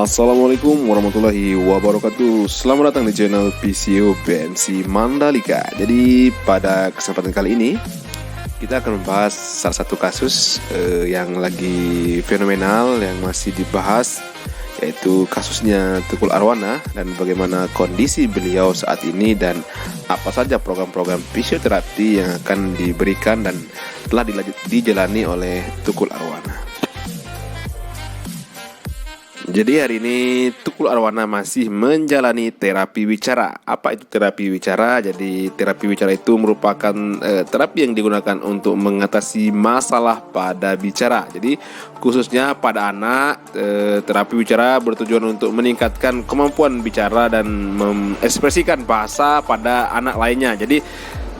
Assalamualaikum warahmatullahi wabarakatuh. Selamat datang di channel PCO BMC Mandalika. Jadi pada kesempatan kali ini kita akan membahas salah satu kasus yang lagi fenomenal yang masih dibahas, yaitu kasusnya Tukul Arwana dan bagaimana kondisi beliau saat ini dan apa saja program-program fisioterapi yang akan diberikan dan telah dijalani oleh Tukul Arwana. Jadi hari ini Tukul Arwana masih menjalani terapi wicara. Apa itu terapi wicara? Jadi terapi wicara itu merupakan terapi yang digunakan untuk mengatasi masalah pada bicara. Jadi khususnya pada anak, terapi wicara bertujuan untuk meningkatkan kemampuan bicara dan mengekspresikan bahasa pada anak lainnya. Jadi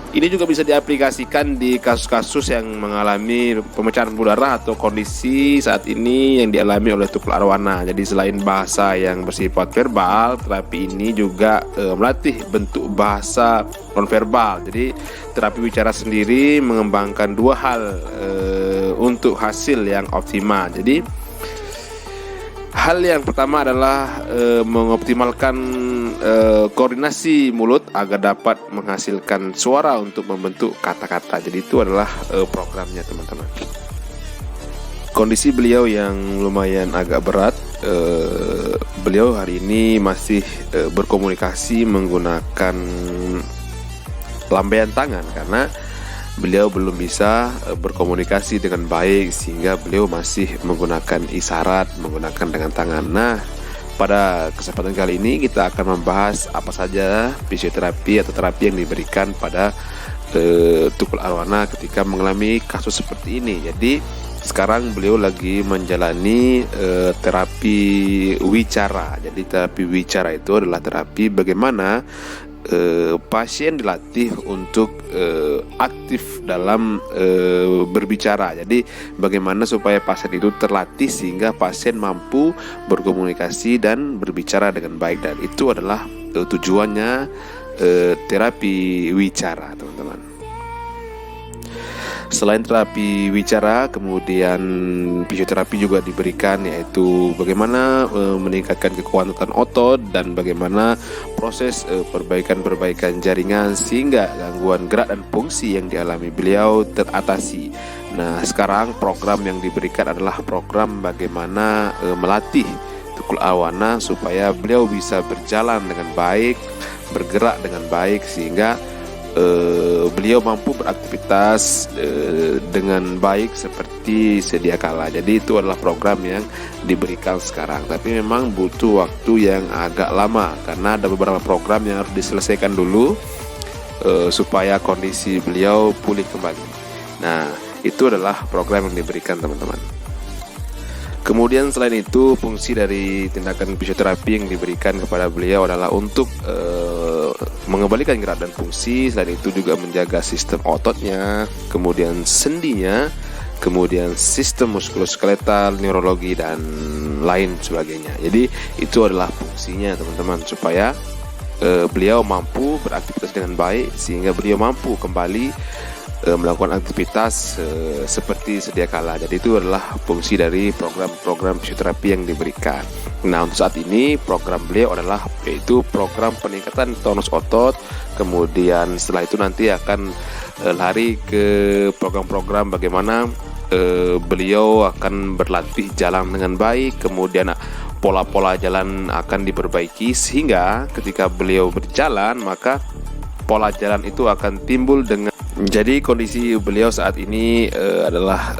ini juga bisa diaplikasikan di kasus-kasus yang mengalami pemecahan pembuluh darah atau kondisi saat ini yang dialami oleh Tukul Arwana. Jadi selain bahasa yang bersifat verbal, terapi ini juga melatih bentuk bahasa nonverbal. Jadi terapi bicara sendiri mengembangkan dua hal untuk hasil yang optimal. Jadi hal yang pertama adalah mengoptimalkan koordinasi mulut agar dapat menghasilkan suara untuk membentuk kata-kata. Jadi itu adalah programnya, teman-teman. Kondisi beliau yang lumayan agak berat. Beliau hari ini masih berkomunikasi menggunakan lambaian tangan karena beliau belum bisa berkomunikasi dengan baik, sehingga beliau masih menggunakan isyarat, menggunakan dengan tangan. Nah, pada kesempatan kali ini kita akan membahas apa saja fisioterapi atau terapi yang diberikan pada Tukul Arwana ketika mengalami kasus seperti ini. Jadi sekarang beliau lagi menjalani terapi wicara. Jadi terapi wicara itu adalah terapi bagaimana pasien dilatih untuk aktif dalam berbicara. Jadi bagaimana supaya pasien itu terlatih sehingga pasien mampu berkomunikasi dan berbicara dengan baik, dan itu adalah tujuannya terapi wicara, teman-teman. Selain terapi wicara, kemudian fisioterapi juga diberikan, yaitu bagaimana meningkatkan kekuatan otot dan bagaimana proses perbaikan jaringan sehingga gangguan gerak dan fungsi yang dialami beliau teratasi. Nah, sekarang program yang diberikan adalah program bagaimana melatih Tukul Arwana supaya beliau bisa berjalan dengan baik, bergerak dengan baik, sehingga beliau mampu beraktivitas dengan baik seperti sedia kala. Jadi itu adalah program yang diberikan sekarang. Tapi memang butuh waktu yang agak lama karena ada beberapa program yang harus diselesaikan dulu supaya kondisi beliau pulih kembali. Nah, itu adalah program yang diberikan, teman-teman. Kemudian selain itu, fungsi dari tindakan fisioterapi yang diberikan kepada beliau adalah untuk mengembalikan gerak dan fungsi. Selain itu juga menjaga sistem ototnya, kemudian sendinya, kemudian sistem muskuloskeletal, neurologi, dan lain sebagainya. Jadi itu adalah fungsinya, teman-teman, supaya beliau mampu beraktivitas dengan baik sehingga beliau mampu kembali melakukan aktivitas seperti sedia kala. Jadi itu adalah fungsi dari program-program fisioterapi yang diberikan. Nah, untuk saat ini program beliau adalah yaitu program peningkatan tonus otot. Kemudian setelah itu nanti akan lari ke program-program bagaimana beliau akan berlatih jalan dengan baik. Kemudian pola-pola jalan akan diperbaiki sehingga ketika beliau berjalan maka pola jalan itu akan timbul dengan. Jadi kondisi beliau saat ini adalah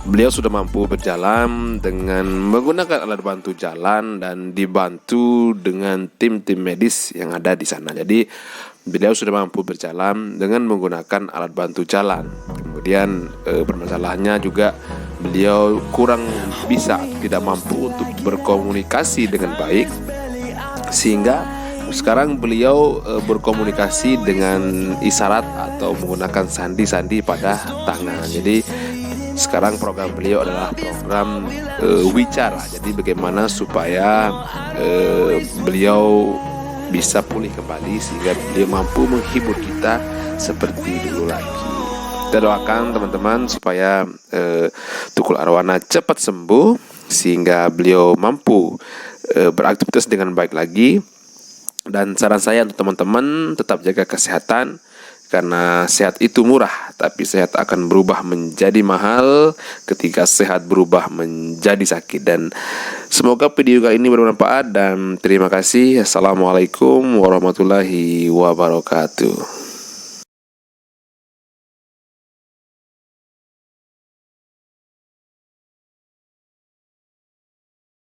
beliau sudah mampu berjalan dengan menggunakan alat bantu jalan dan dibantu dengan tim-tim medis yang ada di sana. Jadi beliau sudah mampu berjalan dengan menggunakan alat bantu jalan. Kemudian permasalahannya juga beliau kurang bisa atau tidak mampu untuk berkomunikasi dengan baik, sehingga sekarang beliau berkomunikasi dengan isyarat atau menggunakan sandi-sandi pada tangan. Jadi sekarang program beliau adalah program wicara. Jadi bagaimana supaya beliau bisa pulih kembali sehingga beliau mampu menghibur kita seperti dulu lagi. Kita doakan teman-teman supaya Tukul Arwana cepat sembuh sehingga beliau mampu beraktivitas dengan baik lagi. Dan saran saya untuk teman-teman, tetap jaga kesehatan, karena sehat itu murah, tapi sehat akan berubah menjadi mahal ketika sehat berubah menjadi sakit. Dan semoga video kali ini bermanfaat, dan terima kasih. Assalamualaikum warahmatullahi wabarakatuh.